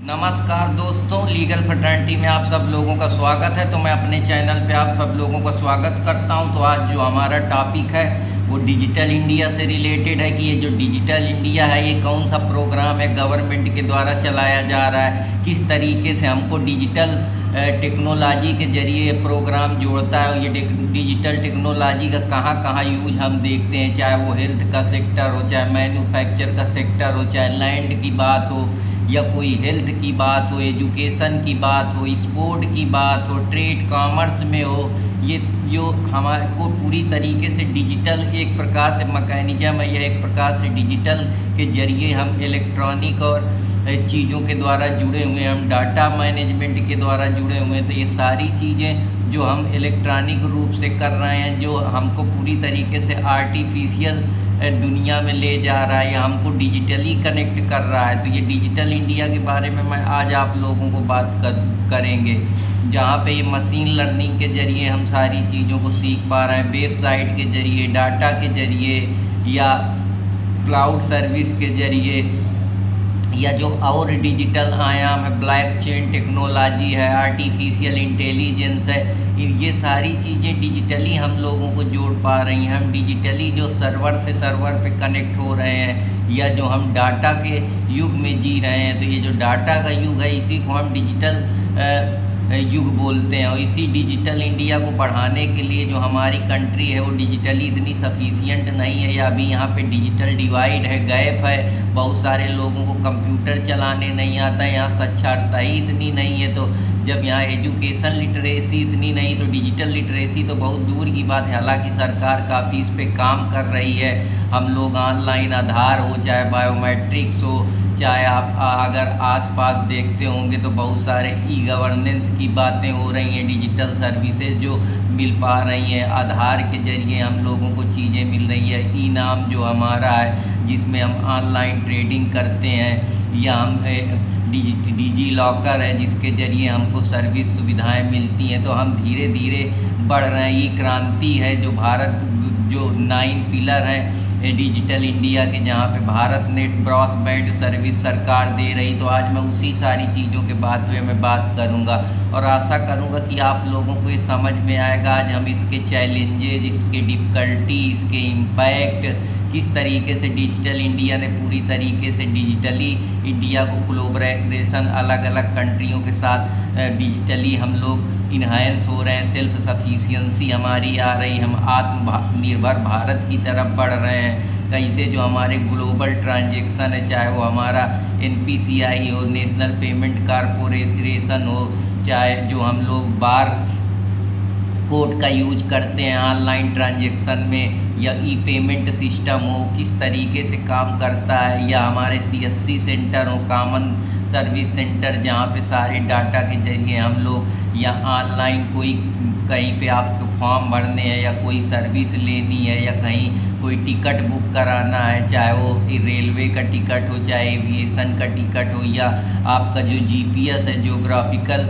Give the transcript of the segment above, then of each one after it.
नमस्कार दोस्तों, legal fraternity में आप सब लोगों का स्वागत है। तो मैं अपने चैनल पे आप सब लोगों का स्वागत करता हूं। तो आज जो हमारा टॉपिक है वो डिजिटल इंडिया से रिलेटेड है कि ये जो डिजिटल इंडिया है ये कौन सा प्रोग्राम है गवर्नमेंट के द्वारा चलाया जा रहा है, किस तरीके से हमको डिजिटल टेक्नोलॉजी के ज़रिए ये प्रोग्राम जोड़ता है। और ये डिजिटल टेक्नोलॉजी का कहाँ कहाँ यूज हम देखते हैं, चाहे वो हेल्थ का सेक्टर हो, चाहे मैन्युफैक्चर का सेक्टर हो, चाहे लैंड की बात हो या कोई हेल्थ की बात हो, एजुकेशन की बात हो, स्पोर्ट की बात हो, ट्रेड कॉमर्स में हो। ये जो हमारे को पूरी तरीके से डिजिटल एक प्रकार से मैकेनिज्म है, यह एक प्रकार से डिजिटल के ज़रिए हम इलेक्ट्रॉनिक और चीज़ों के द्वारा जुड़े हुए हैं, हम डाटा मैनेजमेंट के द्वारा जुड़े हुए हैं। तो ये सारी चीज़ें जो हम इलेक्ट्रॉनिक रूप से कर रहे हैं, जो हमको पूरी तरीके से आर्टिफिशियल दुनिया में ले जा रहा है या हमको डिजिटली कनेक्ट कर रहा है। तो ये डिजिटल इंडिया के बारे में मैं आज आप लोगों को बात करेंगे, जहाँ पे ये मशीन लर्निंग के ज़रिए हम सारी चीज़ों को सीख पा रहे हैं, वेबसाइट के ज़रिए, डाटा के ज़रिए या क्लाउड सर्विस के ज़रिए, या जो और डिजिटल आयाम है, ब्लॉकचेन टेक्नोलॉजी है, आर्टिफिशियल इंटेलिजेंस है। ये सारी चीज़ें डिजिटली हम लोगों को जोड़ पा रही हैं। हम डिजिटली जो सर्वर से सर्वर पे कनेक्ट हो रहे हैं, या जो हम डाटा के युग में जी रहे हैं। तो ये जो डाटा का युग है इसी को हम डिजिटल युग बोलते हैं। और इसी डिजिटल इंडिया को बढ़ाने के लिए जो हमारी कंट्री है वो डिजिटली इतनी सफिशिएंट नहीं है, या अभी यहाँ पे डिजिटल डिवाइड है, गैप है। बहुत सारे लोगों को कंप्यूटर चलाने नहीं आता है, यहाँ साक्षरता ही इतनी नहीं है। तो जब यहाँ एजुकेशन लिटरेसी इतनी नहीं, तो डिजिटल लिटरेसी तो बहुत दूर की बात है। हालांकि सरकार काफ़ी इस पे काम कर रही है। हम लोग ऑनलाइन आधार हो, चाहे बायोमेट्रिक्स हो, चाहे आप अगर आसपास देखते होंगे तो बहुत सारे ई गवर्नेंस की बातें हो रही हैं, डिजिटल सर्विसेज जो मिल पा रही हैं। आधार के ज़रिए हम लोगों को चीज़ें मिल रही है। ई नाम जो हमारा है जिसमें हम ऑनलाइन ट्रेडिंग करते हैं, या हम डिजी लॉकर है जिसके ज़रिए हमको सर्विस सुविधाएं मिलती हैं। तो हम धीरे धीरे बढ़ रहे हैं। ई क्रांति है जो भारत जो 9 पिलर हैं डिजिटल इंडिया के, जहाँ पे भारत नेट ब्रॉडबैंड सर्विस सरकार दे रही। तो आज मैं उसी सारी चीज़ों के बारे में बात करूँगा और आशा करूँगा कि आप लोगों को ये समझ में आएगा। आज हम इसके चैलेंजेज, इसके डिफ़िकल्टी, इसके इम्पैक्ट, किस तरीके से डिजिटल इंडिया ने पूरी तरीके से डिजिटली इंडिया को कोलैबोरेशन अलग अलग कंट्रियों के साथ डिजिटली हम लोग इन्हांस हो रहे हैं, सेल्फ सफिशिएंसी हमारी आ रही, हम आत्मनिर्भर भारत की तरफ बढ़ रहे हैं। कैसे जो हमारे ग्लोबल ट्रांजैक्शन है, चाहे वो हमारा NPCI हो, नेशनल पेमेंट कॉरपोरेशन हो, चाहे जो हम लोग बार कोड का यूज करते हैं ऑनलाइन ट्रांजैक्शन में, या ई पेमेंट सिस्टम हो किस तरीके से काम करता है, या हमारे CSC सेंटर हो, कॉमन सर्विस सेंटर, जहाँ पे सारे डाटा के ज़रिए हम लोग, या ऑनलाइन कोई कहीं पे आपको फॉर्म भरने हैं, या कोई सर्विस लेनी है, या कहीं कोई टिकट बुक कराना है, चाहे वो रेलवे का टिकट हो, चाहे एविएशन का टिकट हो, या आपका जो GPS है, जियोग्राफिकल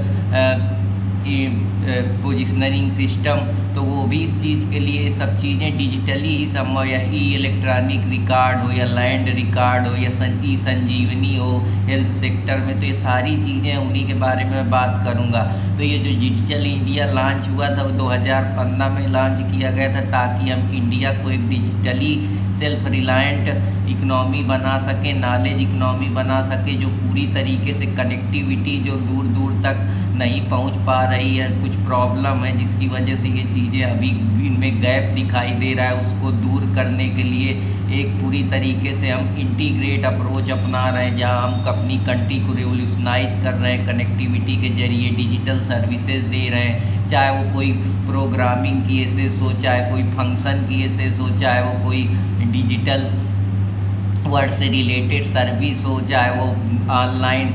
पोजिशनरिंग सिस्टम, तो वो भी इस चीज़ के लिए सब चीज़ें डिजिटली ही संभव, या ई इलेक्ट्रॉनिक रिकॉर्ड हो, या लैंड रिकॉर्ड हो, या ई संजीवनी हो हेल्थ सेक्टर में। तो ये सारी चीज़ें उन्हीं के बारे में बात करूँगा। तो ये जो डिजिटल इंडिया लॉन्च हुआ था वो 2015 में लॉन्च किया गया था, ताकि हम इंडिया को एक डिजिटली सेल्फ रिलायंट इकनॉमी बना सके, नॉलेज इकनॉमी बना सके, जो पूरी तरीके से कनेक्टिविटी जो दूर दूर तक नहीं पहुंच पा रही है, कुछ प्रॉब्लम है जिसकी वजह से ये चीज़ें अभी इनमें गैप दिखाई दे रहा है, उसको दूर करने के लिए एक पूरी तरीके से हम इंटीग्रेट अप्रोच अपना रहे हैं, जहां हम अपनी कंट्री को रिवोल्यूशनाइज कर रहे हैं, कनेक्टिविटी के ज़रिए डिजिटल सर्विसेज दे रहे हैं। चाहे वो कोई प्रोग्रामिंग की एसेस हो, चाहे कोई फंक्शन की एसेस हो, चाहे वो कोई डिजिटल वर्ड से रिलेटेड सर्विस हो, चाहे वो ऑनलाइन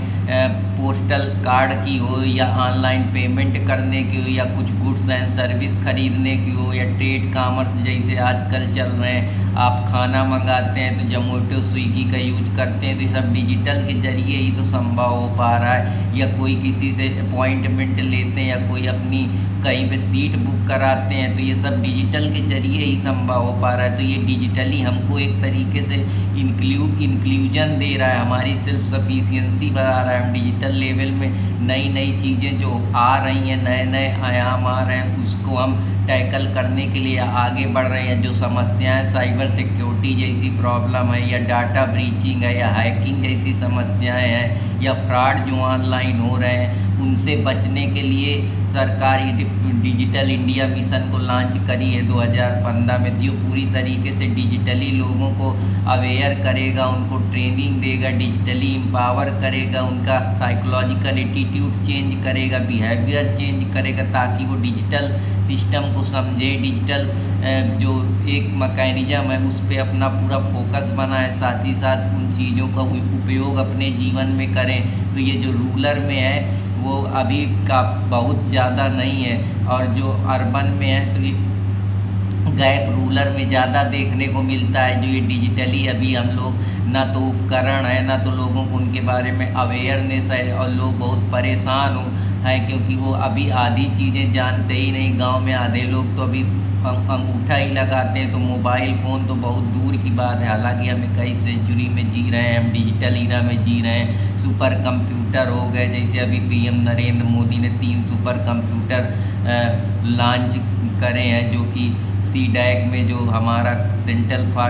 पोस्टल कार्ड की हो, या ऑनलाइन पेमेंट करने की हो, या कुछ गुड्स एंड सर्विस खरीदने की हो, या ट्रेड कॉमर्स जैसे आजकल चल रहे हैं, आप खाना मंगाते हैं तो जोमेटो स्विगी का यूज करते हैं, तो ये सब डिजिटल के ज़रिए ही तो संभव हो पा रहा है। या कोई किसी से अपॉइंटमेंट लेते हैं या कोई अपनी कहीं पे सीट बुक कराते हैं, तो ये सब डिजिटल के ज़रिए ही संभव हो पा रहा है। तो ये डिजिटली हमको एक तरीके से इंक्लूजन दे रहा है, हमारी सेल्फ सफिशिएंसी बढ़ा रहा है। हम डिजिटल लेवल में नई नई चीज़ें जो आ रही हैं, नए नए आयाम आ रहे हैं, उसको हम टैकल करने के लिए आगे बढ़ रहे हैं। जो समस्याएं साइबर सिक्योरिटी जैसी प्रॉब्लम है, या डाटा ब्रीचिंग है, या हैकिंग जैसी समस्याएं हैं, या फ्रॉड जो ऑनलाइन हो रहे हैं, उनसे बचने के लिए सरकार डिजिटल इंडिया मिशन को लॉन्च करी है 2015 में। जो पूरी तरीके से डिजिटली लोगों को अवेयर करेगा, उनको ट्रेनिंग देगा, डिजिटली एम्पावर करेगा, उनका साइकोलॉजिकल एटीट्यूड चेंज करेगा, बिहेवियर चेंज करेगा, ताकि वो डिजिटल सिस्टम को समझे, डिजिटल जो एक मैकेनिज़्म है उस पर अपना पूरा फोकस बनाए, साथ ही साथ उन चीज़ों का उपयोग अपने जीवन में करें। तो ये जो रूरल में है वो अभी का बहुत ज़्यादा नहीं है, और जो अर्बन में है तो ये गैप रूरल में ज़्यादा देखने को मिलता है। जो ये डिजिटली अभी हम लोग ना तो उपकरण है, ना तो लोगों को उनके बारे में अवेयरनेस है, और लोग बहुत परेशान हैं क्योंकि वो अभी आधी चीज़ें जानते ही नहीं। गांव में आधे लोग तो अभी अंगूठा ही लगाते हैं, तो मोबाइल फ़ोन तो बहुत दूर की बात है। हालांकि हमें कई सेंचुरी में जी रहे हैं, हम डिजिटल ईरा में जी रहे हैं। सुपर कंप्यूटर हो गए, जैसे अभी पीएम नरेंद्र मोदी ने 3 सुपर कंप्यूटर लॉन्च करे हैं, जो कि सीडैक में जो हमारा central for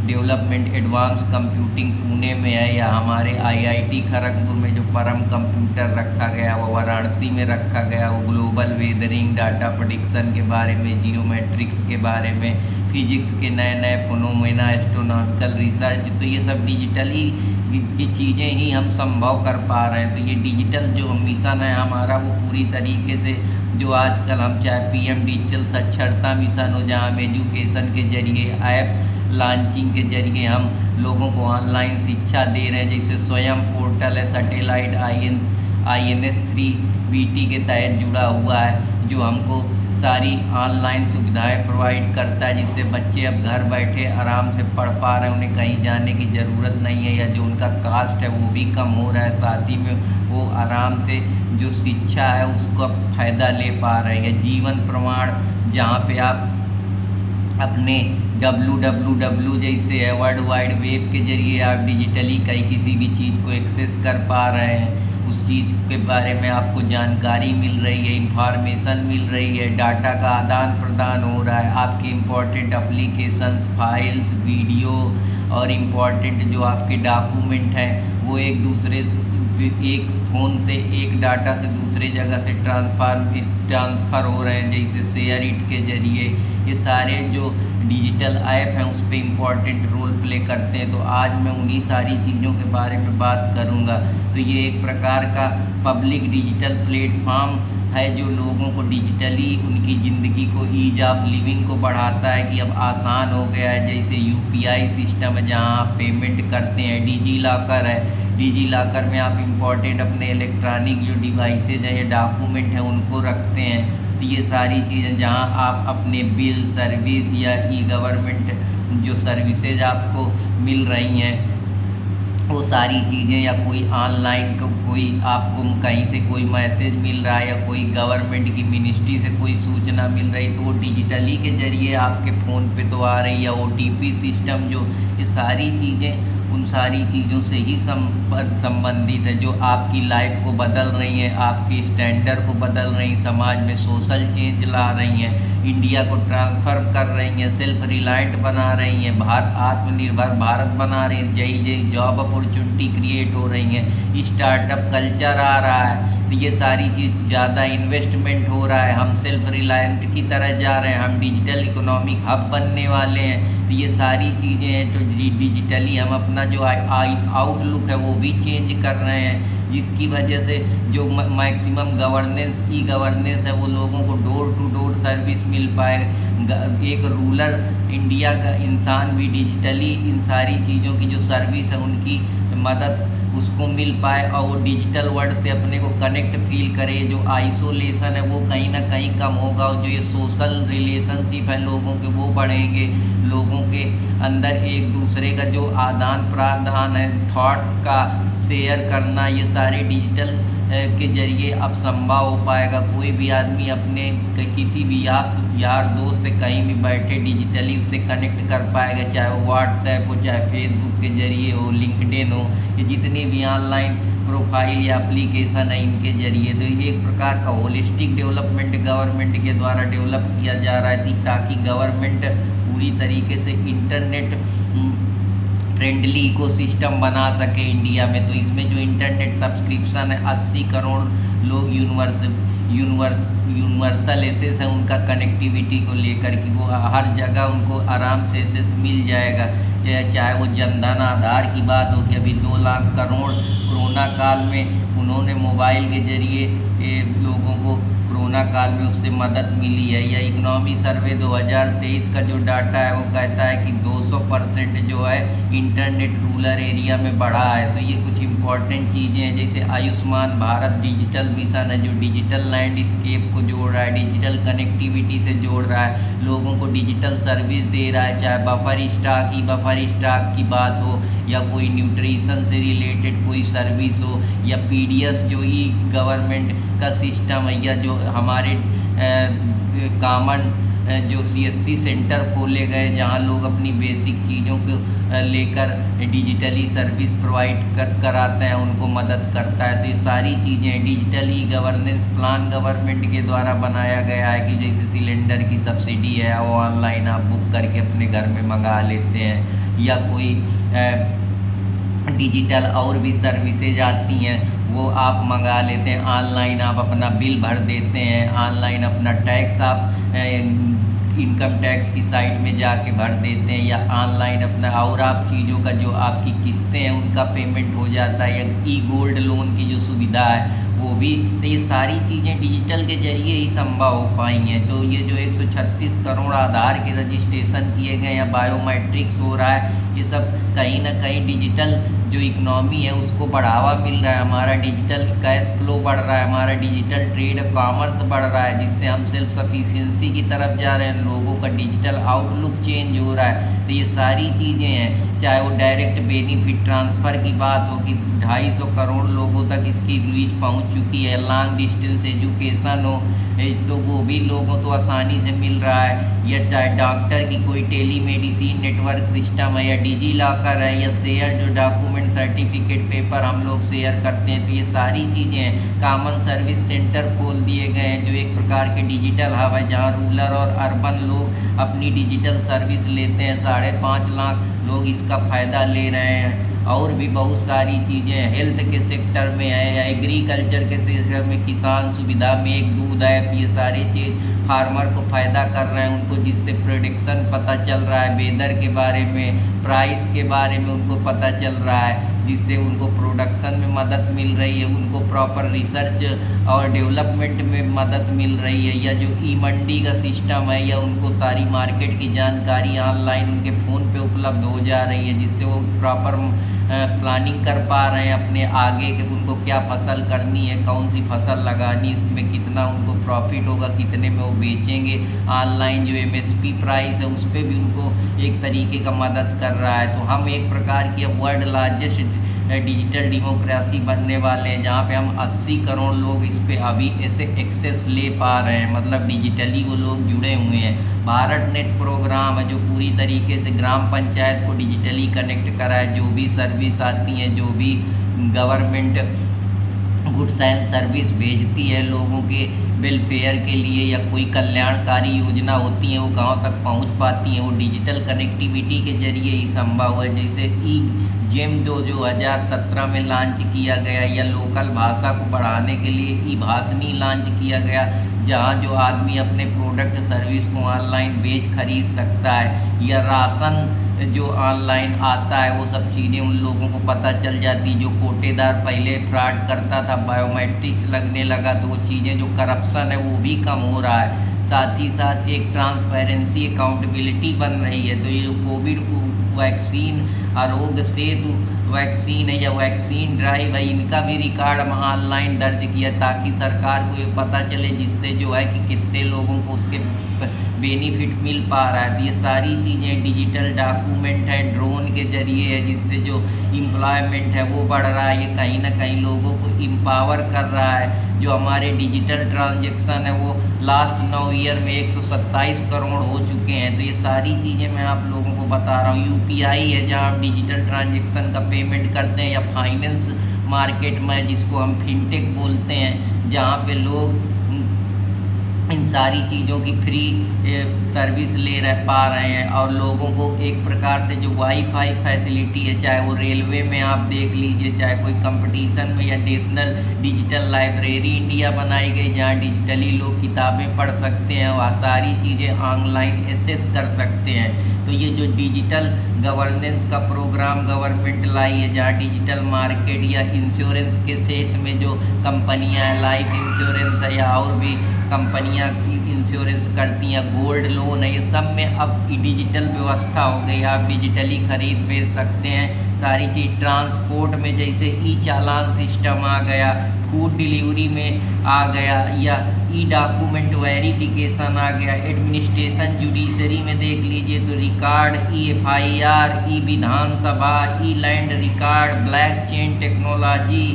development advance computing Pune में है, या हमारे आईआईटी खड़गपुर में जो परम कंप्यूटर रखा गया, वो वाराणसी में रखा गया, वो ग्लोबल वेदरिंग, डाटा प्रेडिक्शन के बारे में, जियोमेट्रिक्स के बारे में, फिजिक्स के नए नए फिनोमेना, एस्ट्रोनॉमिकल रिसर्च। तो ये सब डिजिटली की चीज़ें ही हम संभव कर पा रहे हैं। तो ये डिजिटल जो मिशन है हमारा, वो पूरी तरीके से जो आजकल हम चाहे पीएम डिजिटल साक्षरता मिशन हो, जहाँ हम एजुकेशन के जरिए ऐप लॉन्चिंग के जरिए हम लोगों को ऑनलाइन शिक्षा दे रहे हैं। जैसे स्वयं पोर्टल है, सैटेलाइट INS3BT के तहत जुड़ा हुआ है, जो हमको सारी ऑनलाइन सुविधाएं प्रोवाइड करता है, जिससे बच्चे अब घर बैठे आराम से पढ़ पा रहे हैं, उन्हें कहीं जाने की ज़रूरत नहीं है, या जो उनका कास्ट है वो भी कम हो रहा है। साथ ही में वो आराम से जो शिक्षा है उसका फ़ायदा ले पा रहे हैं। जीवन प्रमाण, जहाँ पे आप अपने www जैसे है वर्ल्ड वाइड वेब के जरिए आप डिजिटली कहीं किसी भी चीज़ को एक्सेस कर पा रहे हैं, उस चीज़ के बारे में आपको जानकारी मिल रही है, इंफॉर्मेशन मिल रही है, डाटा का आदान प्रदान हो रहा है। आपके इम्पोर्टेंट एप्लीकेशंस, फाइल्स, वीडियो और इम्पोर्टेंट जो आपके डॉक्यूमेंट हैं वो एक फ़ोन से एक डाटा से दूसरे जगह से ट्रांसफ़र हो रहे हैं, जैसे शेयर इट के ज़रिए। ये सारे जो डिजिटल ऐप हैं उस पर इम्पॉर्टेंट रोल प्ले करते हैं। तो आज मैं उन्हीं सारी चीज़ों के बारे में बात करूँगा। तो ये एक प्रकार का पब्लिक डिजिटल प्लेटफॉर्म है जो लोगों को डिजिटली उनकी ज़िंदगी को, ईज ऑफ लिविंग को बढ़ाता है कि अब आसान हो गया है। जैसे यूपीआई सिस्टम है जहाँ आप पेमेंट करते हैं, डिजी लॉकर है, डिजी लॉकर में आप इम्पोर्टेंट अपने इलेक्ट्रॉनिक जो डिवाइसेज हैं या डॉक्यूमेंट हैं उनको रखते हैं। तो ये सारी चीज़ें जहाँ आप अपने बिल, सर्विस या ई गवर्नमेंट जो सर्विसेज आपको मिल रही हैं वो सारी चीज़ें, या कोई ऑनलाइन कोई आपको कहीं से कोई मैसेज मिल रहा है या कोई गवर्नमेंट की मिनिस्ट्री से कोई सूचना मिल रही, तो वो डिजिटली के ज़रिए आपके फ़ोन पे तो आ रही है। ओटीपी सिस्टम जो, ये सारी चीज़ें उन सारी चीज़ों से ही संबंधित है जो आपकी लाइफ को बदल रही हैं, आपकी स्टैंडर्ड को बदल रही, समाज में सोशल चेंज ला रही हैं, इंडिया को ट्रांसफर कर रही हैं, सेल्फ रिलायंट बना रही हैं, आत्मनिर्भर भारत बना रही हैं, जई जॉब अपॉर्चुनिटी क्रिएट हो रही हैं, स्टार्टअप कल्चर आ रहा है। तो ये सारी चीज़, ज़्यादा इन्वेस्टमेंट हो रहा है, हम सेल्फ रिलायंट की तरह जा रहे हैं, हम डिजिटल इकोनॉमिक हब बनने वाले हैं। तो ये सारी चीज़ें हैं तो डिजिटली हम अपना जो आउटलुक है वो भी चेंज कर रहे हैं, जिसकी वजह से जो मैक्सिमम गवर्नेंस, ई गवर्नेंस है, वो लोगों को डोर टू डोर सर्विस मिल पाए। एक रूरल इंडिया का इंसान भी डिजिटली इन सारी चीज़ों की जो सर्विस है उनकी मदद उसको मिल पाए और वो डिजिटल वर्ल्ड से अपने को कनेक्ट फील करे। जो आइसोलेशन है वो कहीं ना कहीं कम होगा और जो ये सोशल रिलेशनशिप है लोगों के वो बढ़ेंगे। लोगों के अंदर एक दूसरे का जो आदान प्रदान है, थॉट्स का शेयर करना, ये सारे डिजिटल के जरिए अब संभव हो पाएगा। कोई भी आदमी अपने किसी भी यार दोस्त से कहीं भी बैठे डिजिटली उससे कनेक्ट कर पाएगा, चाहे वो व्हाट्सएप हो, चाहे फेसबुक के जरिए हो, लिंक्डइन हो, ये जितनी भी ऑनलाइन प्रोफाइल या एप्लीकेशन है इनके जरिए। तो ये एक प्रकार का होलिस्टिक डेवलपमेंट गवर्नमेंट के द्वारा डेवलप किया जा रहा है ताकि गवर्नमेंट पूरी तरीके से इंटरनेट फ्रेंडली इकोसिस्टम बना सके इंडिया में। तो इसमें जो इंटरनेट सब्सक्रिप्शन है 80 करोड़ लोग यूनिवर्सल एसेस है उनका कनेक्टिविटी को लेकर कि वो हर जगह उनको आराम से एसेस मिल जाएगा। चाहे वो जनधन आधार की बात हो कि अभी 2 लाख करोड़ कोरोना काल में उन्होंने मोबाइल के जरिए लोगों को कोरोना काल में उससे मदद मिली है। या इकोनॉमी सर्वे 2023 का जो डाटा है वो कहता है कि 200% जो है इंटरनेट रूरल एरिया में बढ़ा है। तो ये कुछ इम्पॉर्टेंट चीज़ें हैं, जैसे आयुष्मान भारत डिजिटल मिशन है जो डिजिटल लैंडस्केप को जोड़ रहा है, डिजिटल कनेक्टिविटी से जोड़ रहा है, लोगों को डिजिटल सर्विस दे रहा है। चाहे बफर स्टॉक की बात हो या कोई न्यूट्रिशन से रिलेटेड कोई सर्विस हो या पीडीएस जो ही गवर्नमेंट का सिस्टम है, या जो हमारे कॉमन जो सीएससी सेंटर खोले गए जहां लोग अपनी बेसिक चीज़ों को लेकर डिजिटली सर्विस प्रोवाइड कराते हैं, उनको मदद करता है। तो ये सारी चीज़ें digital e governance plan government के द्वारा बनाया गया है कि जैसे सिलेंडर की सब्सिडी है वो ऑनलाइन आप बुक करके अपने घर में मंगा लेते हैं, या कोई डिजिटल और भी सर्विसेज आती हैं वो आप मंगा लेते हैं। ऑनलाइन आप अपना बिल भर देते हैं, ऑनलाइन अपना टैक्स आप इनकम टैक्स की साइट में जाके भर देते हैं, या ऑनलाइन अपना और आप चीज़ों का जो आपकी किस्तें हैं उनका पेमेंट हो जाता है, या ई गोल्ड लोन की जो सुविधा है वो भी। तो ये सारी चीज़ें डिजिटल के जरिए ही संभव हो पाई हैं। तो ये जो 136 करोड़ आधार के रजिस्ट्रेशन किए गए या बायोमेट्रिक्स हो रहा है, ये सब कहीं ना कहीं डिजिटल जो इकनॉमी है उसको बढ़ावा मिल रहा है। हमारा डिजिटल कैश फ्लो बढ़ रहा है, हमारा डिजिटल ट्रेड कॉमर्स बढ़ रहा है, जिससे हम सेल्फ सफिशिएंसी की तरफ जा रहे हैं, लोगों का डिजिटल आउटलुक चेंज हो रहा है। तो ये सारी चीज़ें हैं, चाहे वो डायरेक्ट बेनिफिट ट्रांसफ़र की बात हो कि 250 करोड़ लोगों तक इसकी रीच पहुंच चुकी है, लॉन्ग डिस्टेंस एजुकेशन हो तो वो भी लोगों तो आसानी से मिल रहा है, या चाहे डॉक्टर की कोई टेली मेडिसिन नेटवर्क सिस्टम है, या डिजी लॉकर है, या शेयर जो डॉक्यूमेंट सर्टिफिकेट पेपर हम लोग शेयर करते हैं। तो ये सारी चीज़ें हैं। कॉमन सर्विस सेंटर खोल दिए गए हैं जो एक प्रकार के डिजिटल हब है जहाँ रूरल और अर्बन लोग अपनी डिजिटल सर्विस लेते हैं। 5.5 लाख लोग इसका फ़ायदा ले रहे हैं। और भी बहुत सारी चीज़ें हेल्थ के सेक्टर में है, या एग्रीकल्चर के सेक्टर में किसान सुविधा में एक दूध ऐप, ये सारी चीज़ फार्मर को फ़ायदा कर रहे हैं उनको, जिससे प्रोडक्शन पता चल रहा है, वेदर के बारे में, प्राइस के बारे में उनको पता चल रहा है, जिससे उनको प्रोडक्शन में मदद मिल रही है, उनको प्रॉपर रिसर्च और डेवलपमेंट में मदद मिल रही है। या जो ई मंडी का सिस्टम है, या उनको सारी मार्केट की जानकारी ऑनलाइन उनके फ़ोन पे उपलब्ध हो जा रही है, जिससे वो प्रॉपर प्लानिंग कर पा रहे हैं अपने आगे कि उनको क्या फसल करनी है, कौन सी फसल लगानी, इसमें कितना उनको प्रॉफिट होगा, कितने में वो बेचेंगे। ऑनलाइन जो एमएसपी प्राइस है उस पर भी उनको एक तरीके का मदद कर रहा है। तो हम एक प्रकार की अब वर्ल्ड लार्जेस्ट डिजिटल डेमोक्रेसी बनने वाले हैं, जहाँ पे हम 80 करोड़ लोग इस पे अभी ऐसे एक्सेस ले पा रहे हैं, मतलब डिजिटली वो लोग जुड़े हुए हैं। भारत नेट प्रोग्राम है जो पूरी तरीके से ग्राम पंचायत को डिजिटली कनेक्ट करा है। जो भी सर्विस आती हैं, जो भी गवर्नमेंट गुड्स एंड सर्विस भेजती है लोगों के वेलफेयर के लिए, या कोई कल्याणकारी योजना होती हैं वो गांव तक पहुंच पाती हैं, वो डिजिटल कनेक्टिविटी के जरिए ही संभव है। जैसे ई जेम जो 2017 में लॉन्च किया गया, या लोकल भाषा को बढ़ाने के लिए ई भाषणी लॉन्च किया गया, जहां जो आदमी अपने प्रोडक्ट सर्विस को ऑनलाइन बेच खरीद सकता है, या राशन जो ऑनलाइन आता है वो सब चीज़ें उन लोगों को पता चल जाती। जो कोटेदार पहले फ्रॉड करता था, बायोमेट्रिक्स लगने लगा, तो वो चीज़ें जो करप्शन है वो भी कम हो रहा है। साथ ही साथ एक ट्रांसपेरेंसी अकाउंटेबिलिटी बन रही है। तो ये जो Covid vaccine, Aarogya Setu vaccine है या वैक्सीन ड्राइव है, इनका भी रिकॉर्ड हम ऑनलाइन दर्ज किया ताकि सरकार को ये पता चले, जिससे जो है कि कितने लोगों को उसके बेनिफिट मिल पा रहा है। तो ये सारी चीज़ें डिजिटल डॉक्यूमेंट है, ड्रोन के जरिए है, जिससे जो एम्प्लॉयमेंट है वो बढ़ रहा है। ये कहीं ना कहीं लोगों को एम्पावर कर रहा है। जो हमारे डिजिटल ट्रांजैक्शन है वो लास्ट 9 ईयर में 127 करोड़ हो चुके हैं। तो ये सारी चीज़ें मैं आप लोगों को बता रहा हूँ। यूपीआई है जहाँ आप डिजिटल ट्रांजैक्शन का पेमेंट करते हैं, या फाइनेंस मार्केट में जिसको हम फिनटेक बोलते हैं, जहाँ पे लोग इन सारी चीज़ों की फ्री सर्विस ले पा रहे हैं। और लोगों को एक प्रकार से जो वाईफाई फैसिलिटी है, चाहे वो रेलवे में आप देख लीजिए, चाहे कोई कंपटीशन में, या नेशनल डिजिटल लाइब्रेरी इंडिया बनाई गई जहाँ डिजिटली लोग किताबें पढ़ सकते हैं, वह सारी चीज़ें ऑनलाइन एक्सेस कर सकते हैं। तो ये जो डिजिटल गवर्नेंस का प्रोग्राम गवर्नमेंट लाई है, जहाँ डिजिटल मार्केट या इंश्योरेंस के क्षेत्र में जो कंपनियां हैं, लाइफ इंश्योरेंस है या और भी कंपनियां इंश्योरेंस करती हैं, गोल्ड लोन है, ये सब में अब डिजिटल व्यवस्था हो गई। आप डिजिटली खरीद बेच सकते हैं सारी चीज़। ट्रांसपोर्ट में जैसे ई चालान सिस्टम आ गया, फूड डिलीवरी में आ गया, या ई डॉक्यूमेंट वेरिफिकेशन आ गया। एडमिनिस्ट्रेशन जुडिशरी में देख लीजिए तो रिकॉर्ड, ई एफआईआर, ई विधानसभा, e land record, blockchain technology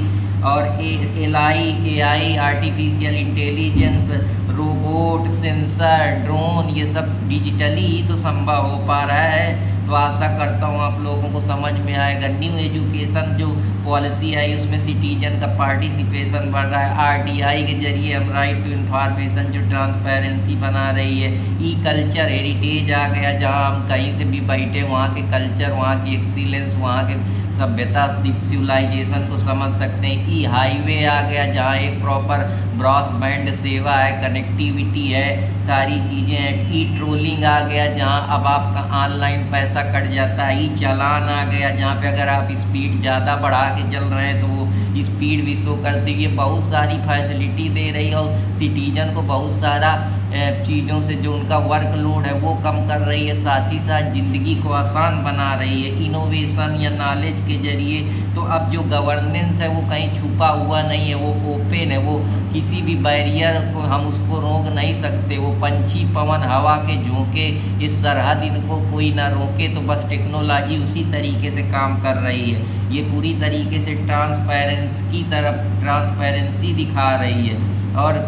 और AI artificial intelligence, robot, sensor, drone, ये सब डिजिटली ही तो संभव हो पा रहा है। तो आशा करता हूँ आप लोगों को समझ में आएगा। न्यू एजुकेशन जो पॉलिसी आई उसमें सिटीजन का पार्टिसिपेशन बढ़ रहा है। आरटीआई के जरिए हम राइट टू इन्फॉर्मेशन जो ट्रांसपेरेंसी बना रही है। ई कल्चर हेरिटेज आ गया, जहाँ हम कहीं से भी बैठे वहाँ के कल्चर, वहाँ की एक्सीलेंस, वहाँ के सभ्यता सिविलाइजेशन को समझ सकते हैं। ई हाईवे आ गया, जहाँ एक प्रॉपर ब्रॉडबैंड सेवा है, कनेक्टिविटी है, सारी चीज़ें हैं। ई ट्रोलिंग आ गया, जहाँ अब आपका ऑनलाइन पैसा कट जाता है। ई चालान आ गया, जहाँ पे अगर आप स्पीड ज़्यादा बढ़ा के चल रहे हैं तो वो स्पीड भी शो करती है। बहुत सारी फैसिलिटी दे रही है और सिटीजन को बहुत सारा चीज़ों से जो उनका वर्कलोड है वो कम कर रही है, साथ ही साथ ज़िंदगी को आसान बना रही है इनोवेशन या नॉलेज के जरिए। तो अब जो गवर्नेंस है वो कहीं छुपा हुआ नहीं है, वो ओपन है, वो किसी भी बैरियर को हम उसको रोक नहीं सकते। वो पंछी, पवन, हवा के झोंके, इस सरहद इनको कोई ना रोके। तो बस टेक्नोलॉजी उसी तरीके से काम कर रही है। ये पूरी तरीके से ट्रांसपेरेंसी की तरफ ट्रांसपेरेंसी दिखा रही है। और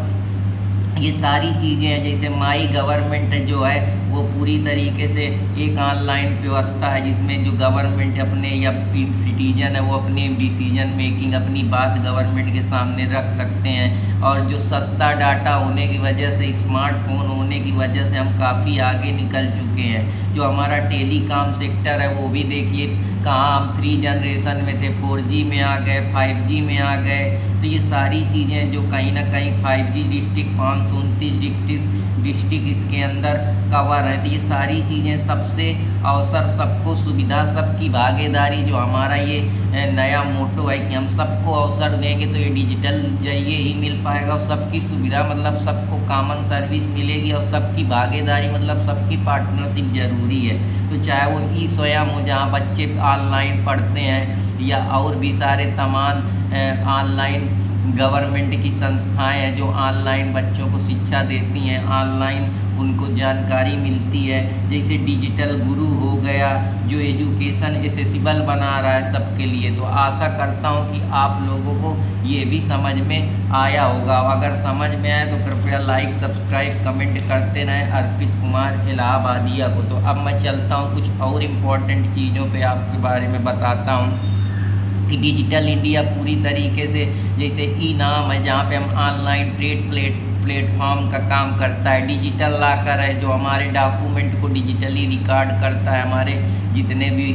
ये सारी चीज़ें हैं, जैसे माई गवर्नमेंट जो है वो पूरी तरीके से एक ऑनलाइन व्यवस्था है जिसमें जो गवर्नमेंट अपने या सिटीजन है वो अपने डिसीजन मेकिंग, अपनी बात गवर्नमेंट के सामने रख सकते हैं। और जो सस्ता डाटा होने की वजह से, स्मार्टफोन होने की वजह से हम काफ़ी आगे निकल चुके हैं। जो हमारा टेलीकॉम सेक्टर है वो भी देखिए कहाँ हम 3 जनरेशन में थे, 4G में आ गए, 5G में आ गए। तो ये सारी चीज़ें जो कहीं ना कहीं 5G डिस्ट्रिक्ट 529 डिस्ट्रिक्ट इसके अंदर कवर है। तो ये सारी चीज़ें सबसे अवसर, सबको सुविधा, सबकी भागीदारी, जो हमारा ये नया मोटो है कि हम सबको अवसर देंगे तो ये डिजिटल जरिए ही मिल पाएगा। और सबकी सुविधा मतलब सबको कॉमन सर्विस मिलेगी, और सबकी भागीदारी मतलब सबकी पार्टनरशिप ज़रूरी है। तो चाहे वो ई स्वयं हो जहाँ बच्चे ऑनलाइन पढ़ते हैं, या और भी सारे तमाम ऑनलाइन गवर्नमेंट की संस्थाएं हैं जो ऑनलाइन बच्चों को शिक्षा देती हैं, ऑनलाइन उनको जानकारी मिलती है। जैसे डिजिटल गुरु हो गया जो एजुकेशन एसेसिबल बना रहा है सबके लिए। तो आशा करता हूं कि आप लोगों को ये भी समझ में आया होगा। अगर समझ में आए तो कृपया लाइक, सब्सक्राइब, कमेंट करते रहें अर्पित कुमार इलाहाबादिया को। तो अब मैं चलता हूँ कुछ और इम्पोर्टेंट चीज़ों पे आपके बारे में बताता हूँ कि डिजिटल इंडिया पूरी तरीके से, जैसे ई नाम है जहाँ पे हम ऑनलाइन ट्रेड प्लेटफॉर्म का काम करता है। डिजिटल लॉकर है जो हमारे डॉक्यूमेंट को डिजिटली रिकॉर्ड करता है। हमारे जितने भी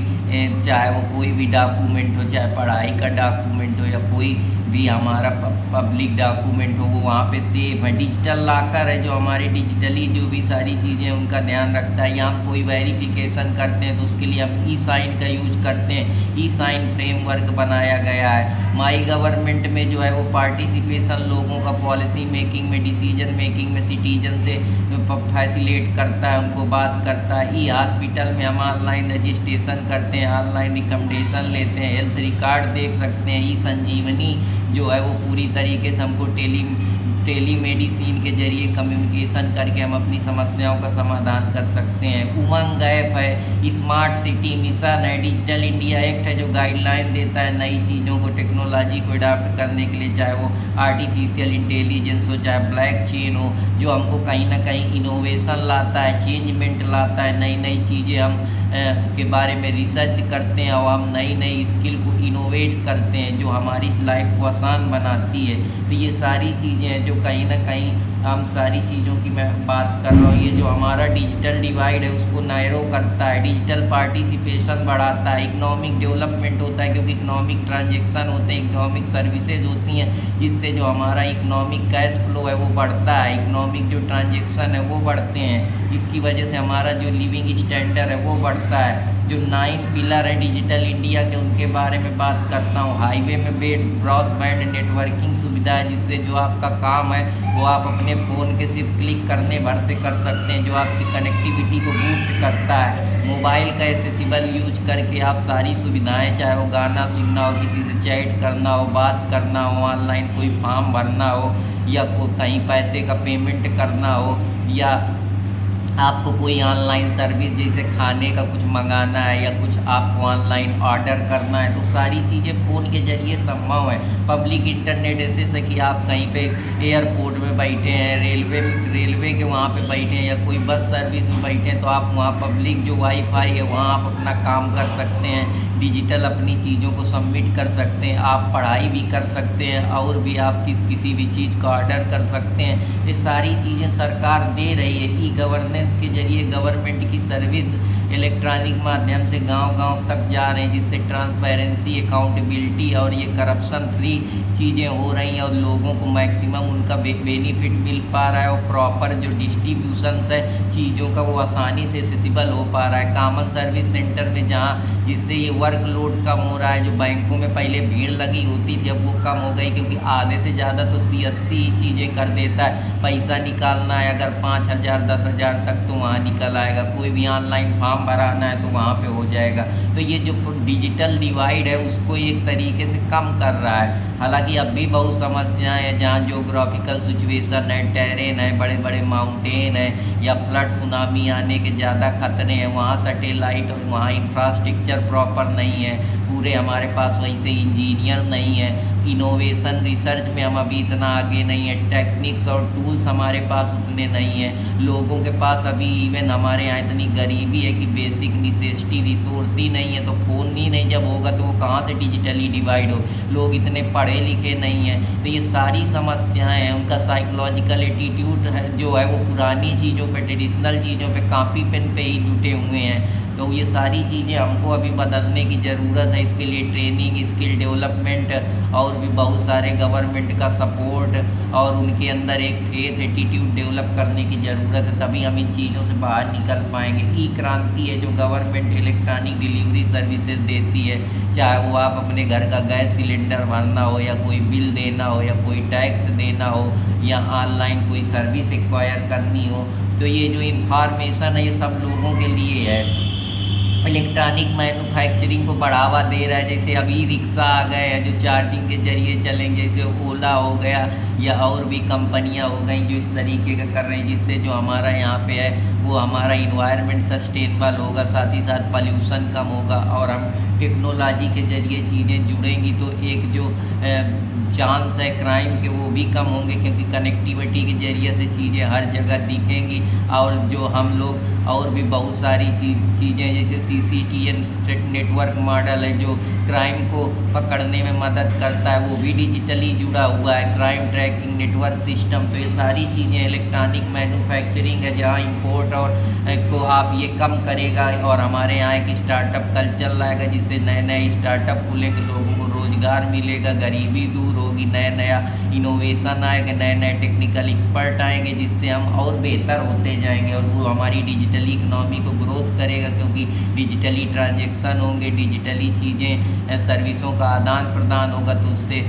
चाहे वो कोई भी डॉक्यूमेंट हो, चाहे पढ़ाई का डॉक्यूमेंट हो या कोई भी हमारा पब्लिक डॉक्यूमेंट हो वो वहाँ पे सेफ है। डिजिटल लॉकर है जो हमारे डिजिटली जो भी सारी चीज़ें उनका ध्यान रखता है। यहाँ कोई वेरिफिकेशन करते हैं तो उसके लिए हम ई साइन का यूज करते हैं। ई साइन फ्रेमवर्क बनाया गया है। माई गवर्नमेंट में जो है वो पार्टिसिपेशन लोगों का पॉलिसी मेकिंग में, डिसीजन मेकिंग में सिटीजन से फैसिलेट करता है, उनको बात करता है। ई हॉस्पिटल में हम ऑनलाइन रजिस्ट्रेशन करते हैं, ऑनलाइन रिकमेंडेशन लेते हैं, हेल्थ रिकॉर्ड देख सकते हैं। ई संजीवनी जो है वो पूरी तरीके से हमको टेलीमेडिसिन के जरिए कम्युनिकेशन करके हम अपनी समस्याओं का समाधान कर सकते हैं। उमंग ऐप है, स्मार्ट सिटी मिशन है, डिजिटल इंडिया एक्ट है जो गाइडलाइन देता है नई चीज़ों को, टेक्नोलॉजी को अडाप्ट करने के लिए, चाहे वो आर्टिफिशियल इंटेलिजेंस हो, चाहे ब्लैक चेन हो, जो हमको कहीं ना कहीं इनोवेशन लाता है, चेंजमेंट लाता है। नई नई चीज़ें हम के बारे में रिसर्च करते हैं और हम नई नई स्किल को इनोवेट करते हैं जो हमारी लाइफ को आसान बनाती है। तो ये सारी चीज़ें हैं जो कहीं ना कहीं हम सारी चीज़ों की मैं बात कर रहा हूँ। ये जो हमारा डिजिटल डिवाइड है उसको नैरो करता है, डिजिटल पार्टिसिपेशन बढ़ाता है, इकोनॉमिक डेवलपमेंट होता है क्योंकि इकोनॉमिक ट्रांजेक्शन होते हैं, इकोनॉमिक सर्विसेज होती हैं जिससे जो हमारा इकोनॉमिक कैश फ्लो है वो बढ़ता है, इकोनॉमिक जो ट्रांजेक्शन है वो बढ़ते हैं। इसकी वजह से हमारा जो लिविंग स्टैंडर्ड है वो बढ़ता है। जो 9 पिलर हैं डिजिटल इंडिया के उनके बारे में बात करता हूँ। हाईवे में ब्रॉडबैंड नेटवर्किंग सुविधा है जिससे जो आपका काम है वो आप अपने फ़ोन के सिर्फ क्लिक करने भर से कर सकते हैं, जो आपकी कनेक्टिविटी को बूस्ट करता है। मोबाइल का एसेसिबल यूज करके आप सारी सुविधाएं, चाहे वो गाना सुनना हो, किसी से चैट करना हो, बात करना हो, ऑनलाइन कोई फॉर्म भरना हो, या कहीं पैसे का पेमेंट करना हो, या आपको कोई ऑनलाइन सर्विस जैसे खाने का कुछ मंगाना है या कुछ आपको ऑनलाइन ऑर्डर करना है, तो सारी चीज़ें फ़ोन के ज़रिए संभव है। पब्लिक इंटरनेट ऐसे से कि आप कहीं पे एयरपोर्ट में बैठे हैं, रेलवे के वहाँ पे बैठे हैं, या कोई बस सर्विस में बैठे हैं, तो आप वहाँ पब्लिक जो वाईफाई है वहाँ आप अपना काम कर सकते हैं, डिजिटल अपनी चीज़ों को सबमिट कर सकते हैं, आप पढ़ाई भी कर सकते हैं, और भी आप किसी भी चीज़ का ऑर्डर कर सकते हैं। ये सारी चीज़ें सरकार दे रही है। ई गवर्नेंस के जरिए गवर्नमेंट की सर्विस इलेक्ट्रॉनिक माध्यम से गांव-गांव तक जा रहे हैं, जिससे ट्रांसपेरेंसी, अकाउंटेबिलिटी और ये करप्शन फ्री चीज़ें हो रही हैं और लोगों को मैक्सिमम उनका बेनिफिट मिल पा रहा है, और प्रॉपर जो डिस्ट्रीब्यूशन है चीज़ों का वो आसानी से एक्सेसिबल हो पा रहा है। कॉमन सर्विस सेंटर में जहाँ जिससे ये वर्कलोड कम हो रहा है, जो बैंकों में पहले भीड़ लगी होती थी अब वो कम हो गई, क्योंकि आधे से ज़्यादा तो CSC चीज़ें कर देता है। पैसा निकालना है अगर 5,000 10,000 तक तो वहाँ निकल आएगा, कोई भी ऑनलाइन फॉर्म भराना है तो वहाँ पे हो जाएगा। तो ये जो डिजिटल डिवाइड है उसको एक तरीके से कम कर रहा है। हालांकि अब भी बहुत समस्याएं हैं, जहाँ जोग्राफिकल सिचुएशन है, टेरेन है, बड़े बड़े माउंटेन है, या फ्लड सुनामी आने के ज़्यादा खतरे हैं, वहाँ सैटेलाइट और वहाँ इंफ्रास्ट्रक्चर प्रॉपर नहीं है, पूरे हमारे पास वैसे इंजीनियर नहीं है, इनोवेशन रिसर्च में हम अभी इतना आगे नहीं है, टेक्निक्स और टूल्स हमारे पास उतने नहीं हैं, लोगों के पास अभी इवन हमारे यहाँ इतनी गरीबी है कि बेसिक नेसेसिटी रिसोर्स ही नहीं है, तो फ़ोन ही नहीं जब होगा तो वो कहाँ से डिजिटली डिवाइड हो। लोग इतने पढ़े लिखे नहीं हैं, तो ये सारी समस्याएं हैं। उनका साइकोलॉजिकल एटीट्यूड है जो है वो पुरानी चीज़ों पे, ट्रेडिशनल चीज़ों पे, कॉपी पेन पे ही जुटे हुए हैं। तो ये सारी चीज़ें हमको अभी बदलने की ज़रूरत है। इसके लिए ट्रेनिंग, स्किल डेवलपमेंट और भी बहुत सारे गवर्नमेंट का सपोर्ट और उनके अंदर एक फेथ एटीट्यूड डेवलप करने की ज़रूरत है, तभी हम इन चीज़ों से बाहर निकल पाएंगे। ई क्रांति है जो गवर्नमेंट इलेक्ट्रॉनिक डिलीवरी सर्विसेज देती है, चाहे वो आप अपने घर का गैस सिलेंडर भरना हो, या कोई बिल देना हो, या कोई टैक्स देना हो, या ऑनलाइन कोई सर्विस एक्वायर करनी हो, तो ये जो इंफॉर्मेशन है ये सब लोगों के लिए है। इलेक्ट्रॉनिक मैन्युफैक्चरिंग को बढ़ावा दे रहा है, जैसे अभी रिक्शा आ गए हैं जो चार्जिंग के जरिए चलेंगे, जैसे ओला हो गया, या और भी कंपनियां हो गई जो इस तरीके का कर रही हैं, जिससे जो हमारा यहाँ पे है वो हमारा इन्वायरमेंट सस्टेनेबल होगा, साथ ही साथ पॉल्यूशन कम होगा, और हम टेक्नोलॉजी के जरिए चीज़ें जुड़ेंगी तो एक जो चांस है क्राइम के वो भी कम होंगे, क्योंकि कनेक्टिविटी के जरिए से चीज़ें हर जगह दिखेंगी। और जो हम लोग और भी बहुत सारी चीज़ें जैसे CCTV नेटवर्क मॉडल है जो क्राइम को पकड़ने में मदद करता है, वो भी डिजिटली जुड़ा हुआ है, क्राइम ट्रैकिंग नेटवर्क सिस्टम। तो ये सारी चीज़ें इलेक्ट्रॉनिक मैन्युफैक्चरिंग है जहाँ इंपोर्ट और को आप ये कम करेगा, और हमारे यहाँ एक स्टार्टअप कल्चर लाएगा जिससे नए नए स्टार्टअप खुलेंगे, लोगों को रोजगार मिलेगा, गरीबी दूर होगी, नया नया इनोवेशन आएगा, नए नए टेक्निकल एक्सपर्ट आएंगे, जिससे हम और बेहतर होते जाएंगे और वो हमारी डिजिटली इकनॉमी को ग्रोथ करेगा, क्योंकि डिजिटली ट्रांजेक्शन होंगे, डिजिटली चीज़ें सर्विसों का आदान प्रदान होगा, तो उससे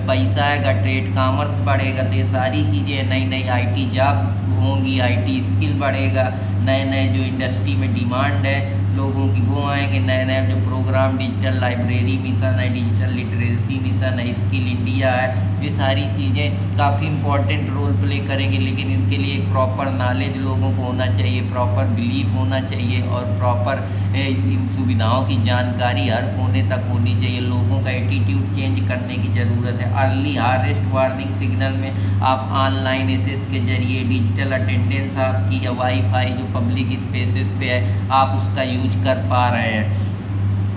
पैसा आएगा, ट्रेड कॉमर्स बढ़ेगा। तो ये सारी चीज़ें, नई नई IT जॉब होंगी, IT स्किल बढ़ेगा, नए नए जो इंडस्ट्री में डिमांड है लोगों की वो आएंगे, नए नए जो प्रोग्राम डिजिटल लाइब्रेरी मिशन है, डिजिटल लिटरेसी मिशन है, स्किल इंडिया है, ये सारी चीज़ें काफ़ी इंपॉर्टेंट रोल प्ले करेंगी। लेकिन इनके लिए एक प्रॉपर नॉलेज लोगों को होना चाहिए, प्रॉपर बिलीफ होना चाहिए और प्रॉपर इन सुविधाओं की जानकारी हर कोने तक होनी चाहिए। लोगों का एटीट्यूड चेंज करने की ज़रूरत है। अर्ली हारेस्ट वार्निंग सिग्नल में आप ऑनलाइन एसेस के जरिए डिजिटल अटेंडेंस आपकी या वाईफाई जो पब्लिक स्पेसेस पे है आप उसका यूज कर पा रहे हैं।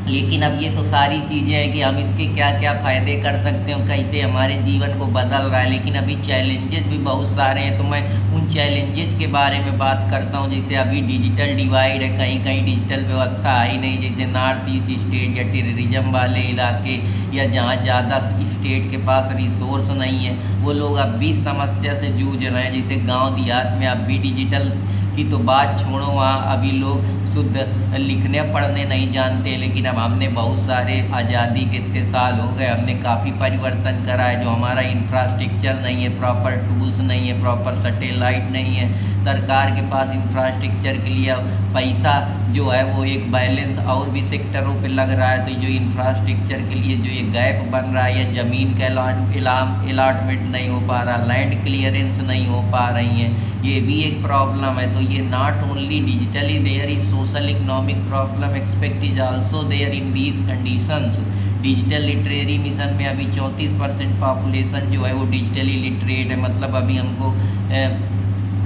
लेकिन अब ये तो सारी चीज़ें हैं कि हम इसके क्या क्या फ़ायदे कर सकते हैं, कैसे हमारे जीवन को बदल रहा है। लेकिन अभी चैलेंजेस भी बहुत सारे हैं, तो मैं उन चैलेंजेस के बारे में बात करता हूँ। जैसे अभी डिजिटल डिवाइड है, कहीं कहीं डिजिटल व्यवस्था आई नहीं, जैसे नॉर्थ ईस्ट स्टेट या टेररिज्म वाले इलाके या जहाँ ज़्यादा स्टेट के पास रिसोर्स नहीं है, वो लोग अब भी समस्या से जूझ रहे हैं। जैसे गाँव देहात में अब भी डिजिटल की तो बात छोड़ो, वहाँ अभी लोग शुद्ध लिखने पढ़ने नहीं जानते। लेकिन अब हमने बहुत सारे आज़ादी के इतने साल हो गए, हमने काफ़ी परिवर्तन करा है। जो हमारा इंफ्रास्ट्रक्चर नहीं है, प्रॉपर टूल्स नहीं है, प्रॉपर सैटेलाइट नहीं है, सरकार के पास इंफ्रास्ट्रक्चर के लिए पैसा जो है वो एक बैलेंस और भी सेक्टरों पे लग रहा है। तो जो इंफ्रास्ट्रक्चर के लिए जो ये गैप बन रहा है, या ज़मीन का अलाटमेंट नहीं हो पा रहा, लैंड क्लियरेंस नहीं हो पा रही हैं, ये भी एक प्रॉब्लम है। तो ये not only digitally there is social economic problem expect is also there in these conditions. Digital literary mission में अभी 34% पॉपुलेशन जो है वो डिजिटली लिटरेट है। मतलब अभी हमको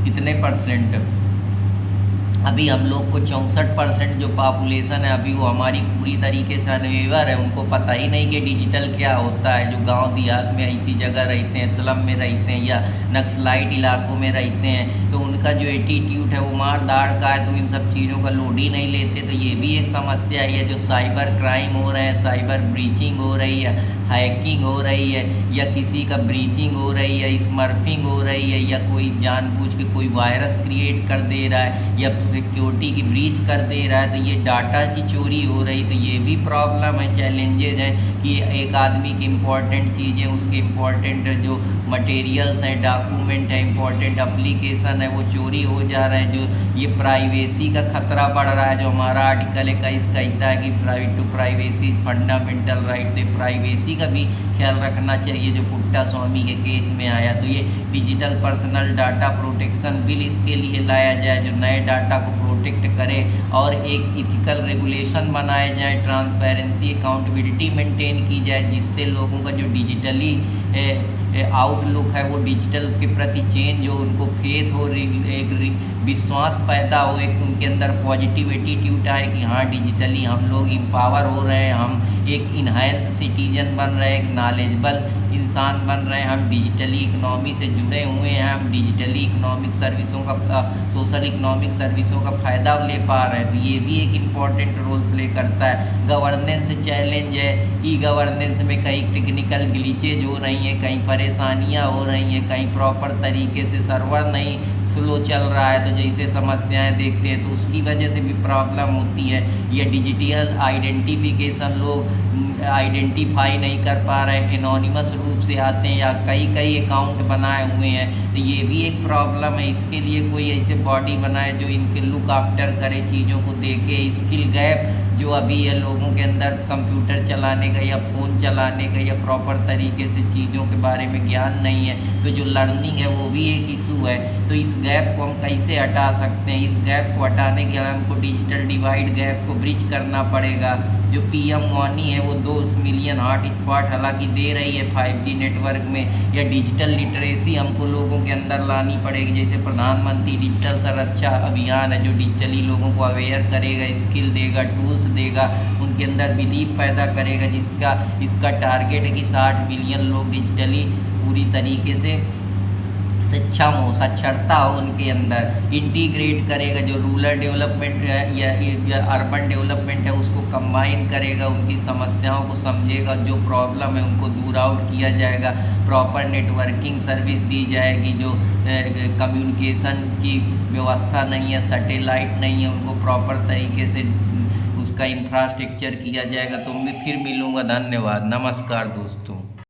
कितने परसेंट, अभी हम लोग को 64% जो पॉपुलेशन है अभी वो हमारी पूरी तरीके से अनअवेयर है, उनको पता ही नहीं कि डिजिटल क्या होता है। जो गांव देहात में ऐसी जगह रहते हैं, स्लम में रहते हैं या नक्सलाइट इलाकों में रहते हैं, तो उनका जो एटीट्यूड है वो मार दाड़ का है, तो इन सब चीज़ों का लोड ही नहीं लेते। तो ये भी एक समस्या है। जो साइबर क्राइम हो रहे हैं, साइबर ब्रीचिंग हो रही है, हैकिंग हो रही है, या किसी का ब्रीचिंग हो रही है, स्मर्फिंग हो रही है, या कोई जानबूझ के कोई वायरस क्रिएट कर दे रहा है या सिक्योरिटी की ब्रीच कर दे रहा है, तो ये डाटा की चोरी हो रही। तो ये भी प्रॉब्लम है, चैलेंजेज हैं कि एक आदमी की इम्पॉर्टेंट चीज़ें, उसके इम्पॉर्टेंट जो मटेरियल्स हैं, डॉक्यूमेंट है, इम्पॉर्टेंट एप्लीकेशन है, वो चोरी हो जा रहे हैं। जो ये प्राइवेसी का खतरा बढ़ रहा है, जो हमारा आर्टिकल 21 कहता है कि right to privacy is fundamental right, तो प्राइवेसी का भी ख्याल रखना चाहिए, जो पुट्टा स्वामी के केस में आया। तो ये digital personal data protection bill इसके लिए लाया जाए, जो नए डाटा को प्रोटेक्ट करे और एक इथिकल रेगुलेशन बनाए जाए, ट्रांसपेरेंसी अकाउंटेबिलिटी मेंटेन की जाए, जिससे लोगों का जो डिजिटली आउटलुक है वो डिजिटल के प्रति चेंज हो, उनको फेथ हो, एक विश्वास पैदा हो, एक उनके अंदर पॉजिटिव एटीट्यूड आए कि हाँ डिजिटली हम लोग एम्पावर हो रहे हैं, हम एक इन्हांस सिटीजन बन रहे हैं, एक नॉलेजेबल इंसान बन रहे हैं, हम डिजिटली इकनॉमी से जुड़े हुए हैं, हम डिजिटली इकनॉमिक सर्विसों का सोशल इकनॉमिक सर्विसों का फ़ायदा ले पा रहे हैं। तो ये भी एक इम्पॉर्टेंट रोल प्ले करता है। गवर्नेंस चैलेंज है, ई गवर्नेंस में कई टेक्निकल ग्लिचेज हो रही हैं, कहीं परेशानियाँ हो रही हैं, कहीं प्रॉपर तरीके से सर्वर नहीं स्लो चल रहा है, तो जैसे समस्याएं देखते हैं तो उसकी वजह से भी प्रॉब्लम होती है। या डिजिटल आइडेंटिफिकेशन लोग आइडेंटिफाई नहीं कर पा रहे हैं, एनोनिमस रूप से आते हैं या कई अकाउंट बनाए हुए हैं, तो ये भी एक प्रॉब्लम है। इसके लिए कोई ऐसे बॉडी बनाए जो इनके लुक आफ्टर करे, चीज़ों को देखे। स्किल गैप जो अभी है लोगों के अंदर, कंप्यूटर चलाने का या फ़ोन चलाने का या प्रॉपर तरीके से चीज़ों के बारे में ज्ञान नहीं है, तो जो लर्निंग है वो भी एक इशू है। तो इस गैप को हम कैसे हटा सकते हैं? इस गैप को हटाने के लिए हमको डिजिटल डिवाइड गैप को ब्रिज करना पड़ेगा। जो PM वानी है वो 2 मिलियन हॉटस्पॉट हालांकि दे रही है 5G नेटवर्क में, या डिजिटल लिटरेसी हमको लोगों के अंदर लानी पड़ेगी। जैसे प्रधानमंत्री डिजिटल सुरक्षा अभियान है, जो डिजिटली लोगों को अवेयर करेगा, स्किल देगा, टूल्स देगा, उनके अंदर बिलीव पैदा करेगा, इसका टारगेट है कि 60 मिलियन लोग डिजिटली पूरी तरीके से सक्षम हो, साक्षरता हो उनके अंदर, इंटीग्रेट करेगा, जो रूरल डेवलपमेंट या अर्बन डेवलपमेंट है उसको कंबाइन करेगा, उनकी समस्याओं को समझेगा, जो प्रॉब्लम है उनको दूर आउट किया जाएगा, प्रॉपर नेटवर्किंग सर्विस दी जाएगी, जो कम्युनिकेशन की व्यवस्था नहीं है, सैटेलाइट नहीं है, उनको प्रॉपर तरीके से उसका इंफ्रास्ट्रक्चर किया जाएगा। तो मैं फिर मिलूँगा, धन्यवाद, नमस्कार दोस्तों।